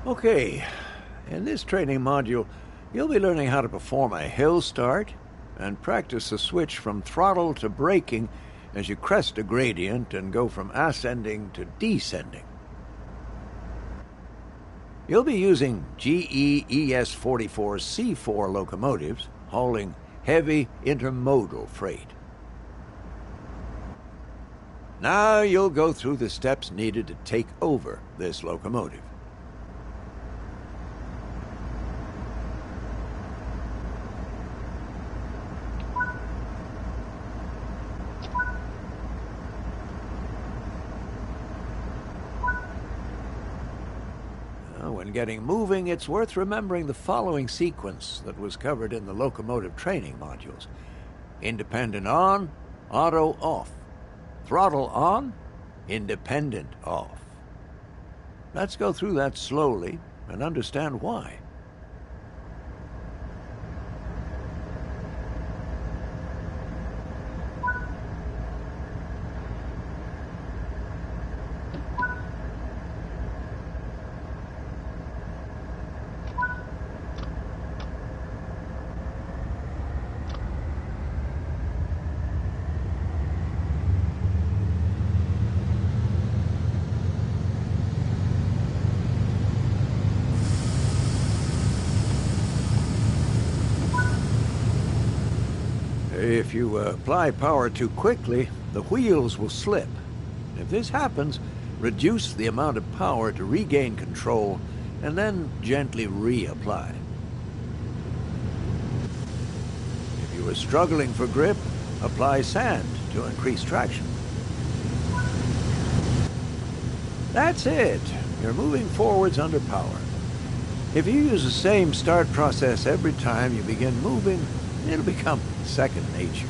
Okay, in this training module, you'll be learning how to perform a hill start and practice the switch from throttle to braking as you crest a gradient and go from ascending to descending. You'll be using GE ES44C4 locomotives hauling heavy intermodal freight. Now you'll go through the steps needed to take over this locomotive. When getting moving, it's worth remembering the following sequence that was covered in the locomotive training modules. Independent on, auto off. Throttle on, independent off. Let's go through that slowly and understand why. If you apply power too quickly, the wheels will slip. If this happens, reduce the amount of power to regain control and then gently reapply. If you are struggling for grip, apply sand to increase traction. That's it. You're moving forwards under power. If you use the same start process every time you begin moving, it'll become second nature.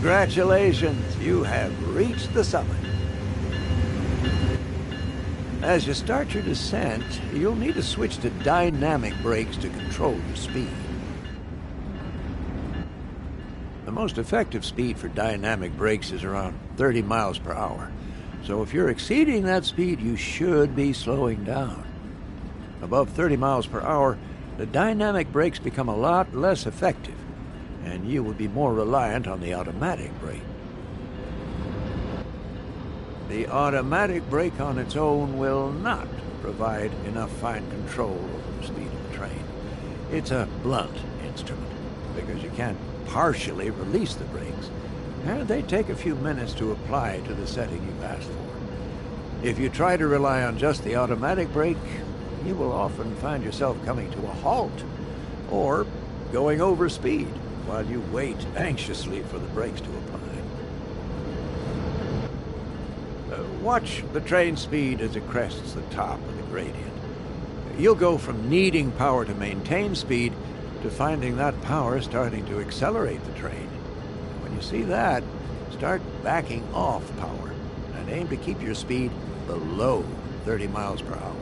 Congratulations, you have reached the summit. As you start your descent, you'll need to switch to dynamic brakes to control your speed. The most effective speed for dynamic brakes is around 30 miles per hour. So if you're exceeding that speed, you should be slowing down. Above 30 miles per hour, the dynamic brakes become a lot less effective, and you will be more reliant on the automatic brake. The automatic brake on its own will not provide enough fine control over the speed of the train. It's a blunt instrument, because you can't partially release the brakes, and they take a few minutes to apply to the setting you've asked for. If you try to rely on just the automatic brake, you will often find yourself coming to a halt or going over speed while you wait anxiously for the brakes to apply. Watch the train speed as it crests the top of the gradient. You'll go from needing power to maintain speed to finding that power starting to accelerate the train. When you see that, start backing off power and aim to keep your speed below 30 miles per hour.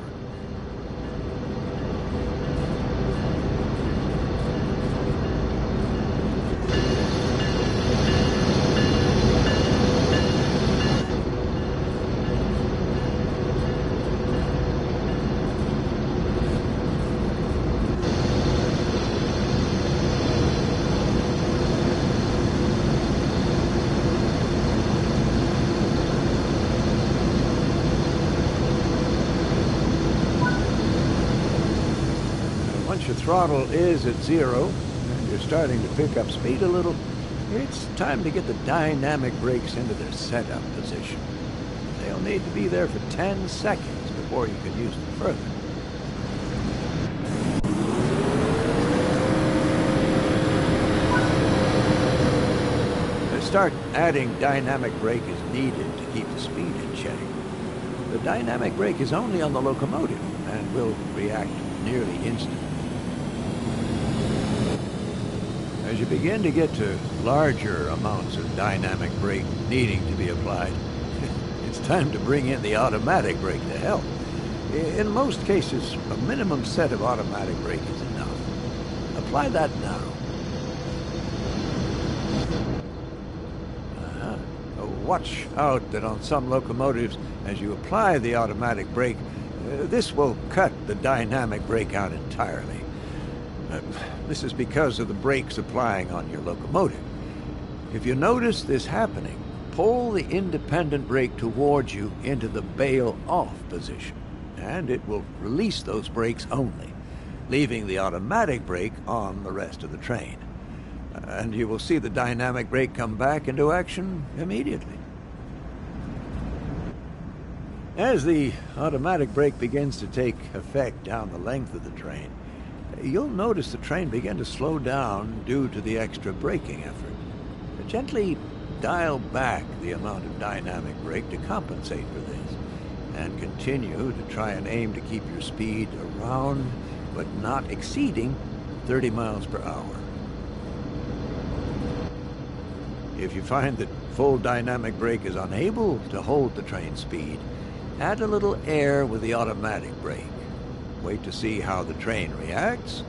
Once your throttle is at zero and you're starting to pick up speed a little, it's time to get the dynamic brakes into their setup position. They'll need to be there for 10 seconds before you can use them further. Start adding dynamic brake as needed to keep the speed in check. The dynamic brake is only on the locomotive and will react nearly instantly. As you begin to get to larger amounts of dynamic brake needing to be applied, it's time to bring in the automatic brake to help. In most cases, a minimum set of automatic brake is enough. Apply that now. Watch out that on some locomotives, as you apply the automatic brake, this will cut the dynamic brake out entirely. This is because of the brakes applying on your locomotive. If you notice this happening, pull the independent brake towards you into the bail-off position, and it will release those brakes only, leaving the automatic brake on the rest of the train. And you will see the dynamic brake come back into action immediately. As the automatic brake begins to take effect down the length of the train, you'll notice the train begin to slow down due to the extra braking effort. Gently dial back the amount of dynamic brake to compensate for this, and continue to try and aim to keep your speed around, but not exceeding, 30 miles per hour. If you find that full dynamic brake is unable to hold the train speed, add a little air with the automatic brake. Wait to see how the train reacts,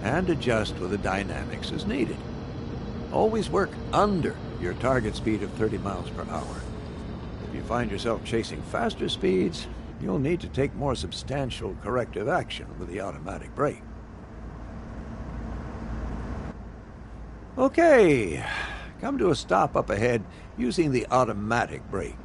and adjust with the dynamics as needed. Always work under your target speed of 30 miles per hour. If you find yourself chasing faster speeds, you'll need to take more substantial corrective action with the automatic brake. Okay. Come to a stop up ahead using the automatic brake.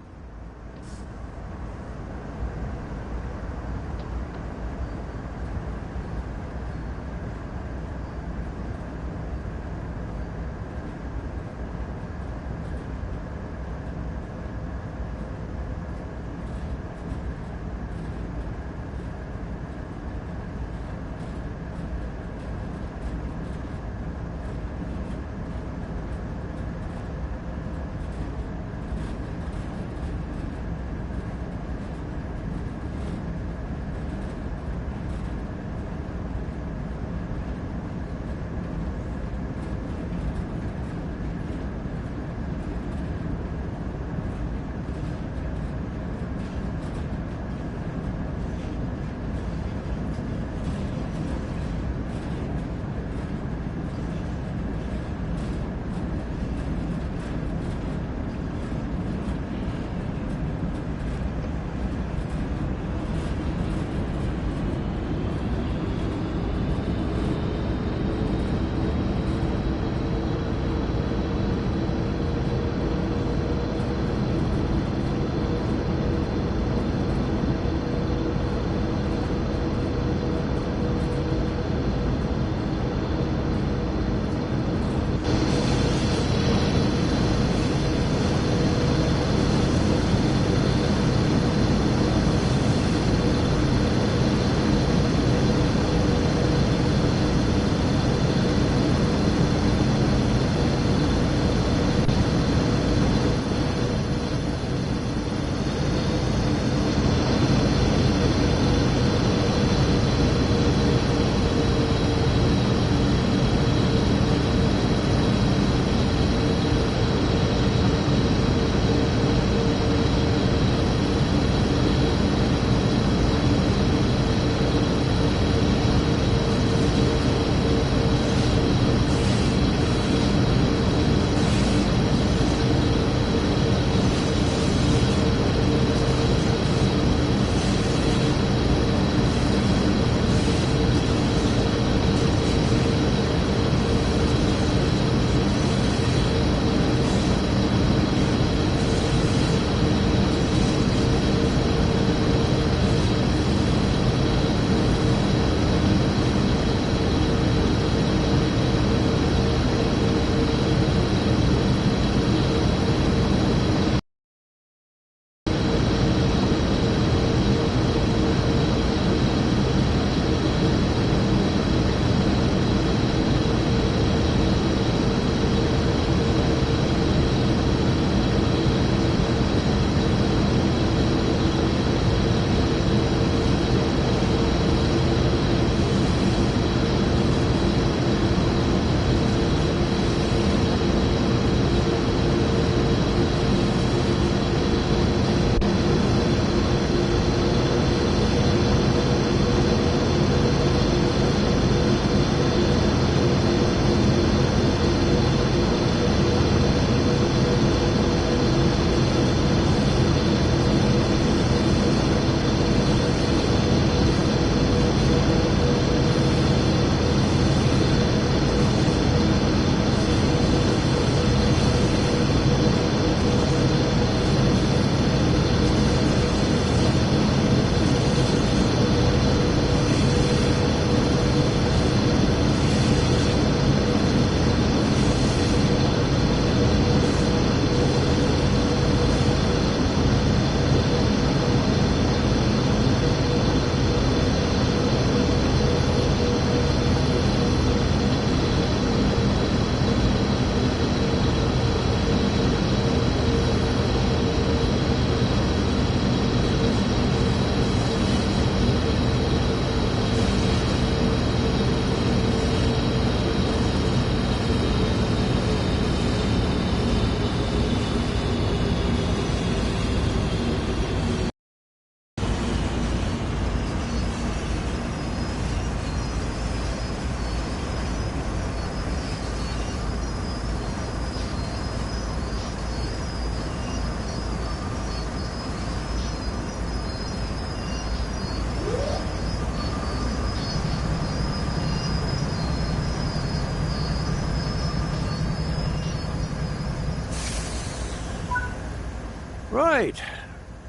Right.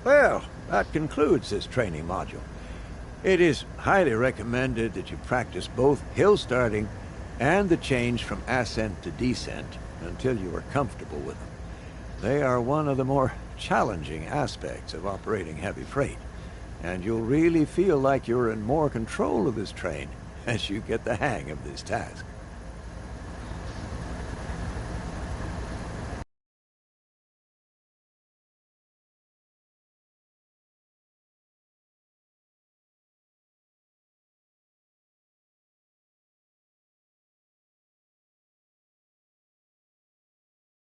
Well, that concludes this training module. It is highly recommended that you practice both hill starting and the change from ascent to descent until you are comfortable with them. They are one of the more challenging aspects of operating heavy freight, and you'll really feel like you're in more control of this train as you get the hang of this task.